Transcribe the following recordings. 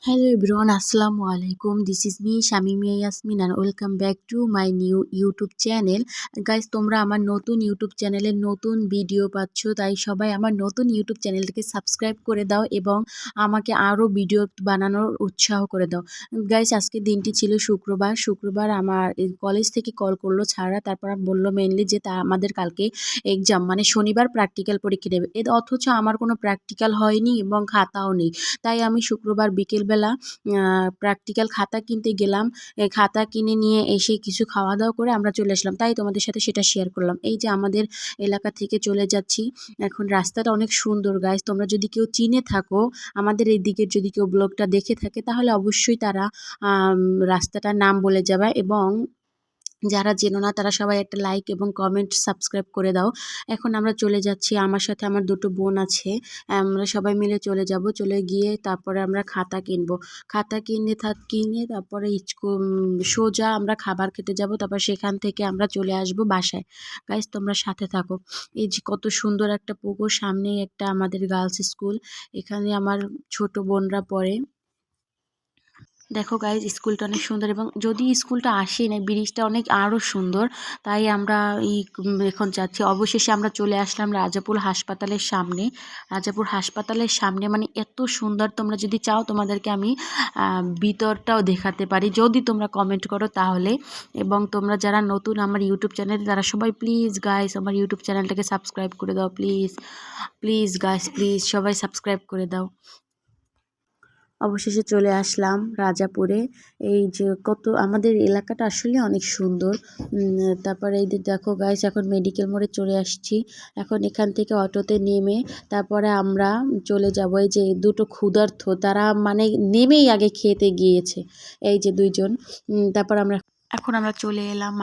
Hello everyone, Assalamu alaikum. This is me Shamimia Yasmin and welcome back to my new YouTube channel. Guys, তোমরা আমার নতুন YouTube চ্যানেলে নতুন video পাচ্ছ, তাই সবাই আমার নতুন YouTube চ্যানেলটাকে সাবস্ক্রাইব করে দাও এবং আমাকে আরও ভিডিও বানানোর উৎসাহ করে দাও। গাইস, আজকে দিনটি ছিল শুক্রবার আমার কলেজ থেকে কল করলো ছাড়া, তারপর বললো মেইনলি যে আমাদের কালকে এক্সাম, মানে শনিবার প্র্যাকটিক্যাল পরীক্ষা দেবে। অথচ আমার কোনো প্র্যাকটিক্যাল হয়নি এবং খাতাও নেই। তাই আমি শুক্রবার বিকেলবেলা প্র্যাকটিক্যাল খাতা কিনতে গেলাম। খাতা কিনে নিয়ে এসে কিছু খাওয়া দাওয়া করে আমরা চলে আসলাম, তাই তোমাদের সাথে সেটা শেয়ার করলাম। এই যে আমাদের এলাকা থেকে চলে যাচ্ছি, এখন রাস্তাটা অনেক সুন্দর। গাইস, তোমরা যদি কেউ চিনে থাকো আমাদের এই দিকের, যদি কেউ ব্লগটা দেখে থাকে তাহলে অবশ্যই তারা রাস্তাটার নাম বলে যাবে, এবং যারা চেনো না তারা সবাই একটা লাইক এবং কমেন্ট সাবস্ক্রাইব করে দাও। এখন আমরা চলে যাচ্ছি, আমার সাথে আমার দুটো বোন আছে, আমরা সবাই মিলে চলে যাব। চলে গিয়ে তারপরে আমরা খাতা কিনবো। খাতা কিনে তারপরে সোজা আমরা খাবার খেতে যাব, তারপর সেখান থেকে আমরা চলে আসব বাসায়। গাইস, তোমরা সাথে থাকো। এই যে কত সুন্দর একটা পুকুর, সামনেই একটা আমাদের গার্লস স্কুল, এখানে আমার ছোট বোনরা পড়ে। দেখো গাইজ, স্কুলটা অনেক সুন্দর, এবং যদি স্কুলটা আসে না, ব্রিজটা অনেক আরও সুন্দর। তাই আমরা এখন যাচ্ছি। অবশেষে আমরা চলে আসলাম রাজাপুর হাসপাতালের সামনে। মানে এত সুন্দর, তোমরা যদি চাও তোমাদেরকে আমি ভিতরটাও দেখাতে পারি, যদি তোমরা কমেন্ট করো তাহলে। এবং তোমরা যারা নতুন আমার ইউটিউব চ্যানেলে, তারা সবাই প্লিজ গাইজ আমার ইউটিউব চ্যানেলটাকে সাবস্ক্রাইব করে দাও। প্লিজ প্লিজ গাইজ, প্লিজ সবাই সাবস্ক্রাইব করে দাও। অবশেষে চলে আসলাম রাজাপুরে। এই যে কত আমাদের এলাকাটা আসলে অনেক সুন্দর। তারপরে এই যে দেখো গাইস, এখন মেডিকেল মোড়ে চলে আসছি। এখন এখান থেকে অটোতে নেমে তারপরে আমরা চলে যাব। এই যে দুটো ক্ষুধার্ত, তারা মানে নেমেই আগে খেতে গিয়েছে, এই যে দুইজন। তারপর এখন আমরা চলে এলাম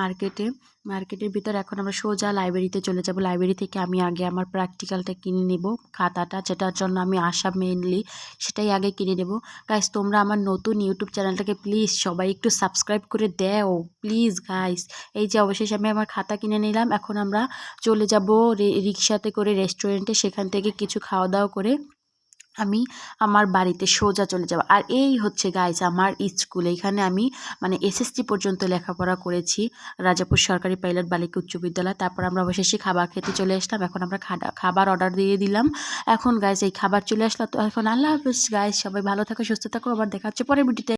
মার্কেটের ভিতর। এখন আমরা সোজা লাইব্রেরিতে চলে যাব। লাইব্রেরি থেকে আমি আগে আমার প্র্যাকটিক্যালটা কিনে নেব, খাতাটা যেটার জন্য আমি আসা মেইনলি, সেটাই আগে কিনে নেব। গাইস, তোমরা আমার নতুন ইউটিউব চ্যানেলটাকে প্লিজ সবাই একটু সাবস্ক্রাইব করে দাও প্লিজ গাইস। এই যে অবশেষে আমি আমার খাতা কিনে নিলাম। এখন আমরা চলে যাব রিক্সাতে করে রেস্টুরেন্টে, সেখান থেকে কিছু খাওয়া দাওয়া করে আমি আমার বাড়িতে সোজা চলে যাব। আর এই হচ্ছে গাইস আমার স্কুল। এখানে আমি মানে এসএসসি পর্যন্ত লেখাপড়া করেছি, রাজাপুর সরকারি পাইলট বালিকা উচ্চ বিদ্যালয়। তারপর আমরা অবশেষে খাবার খেতে চলে আসলাম। এখন আমরা খাবার অর্ডার দিয়ে দিলাম। এখন গাইস এই খাবার চলে আসলো, তো এখন আল্লাহ হাফেজ গাইস, সবাই ভালো থাকো, সুস্থ থাকো, আবার দেখা হচ্ছে পরের ভিডিওতে।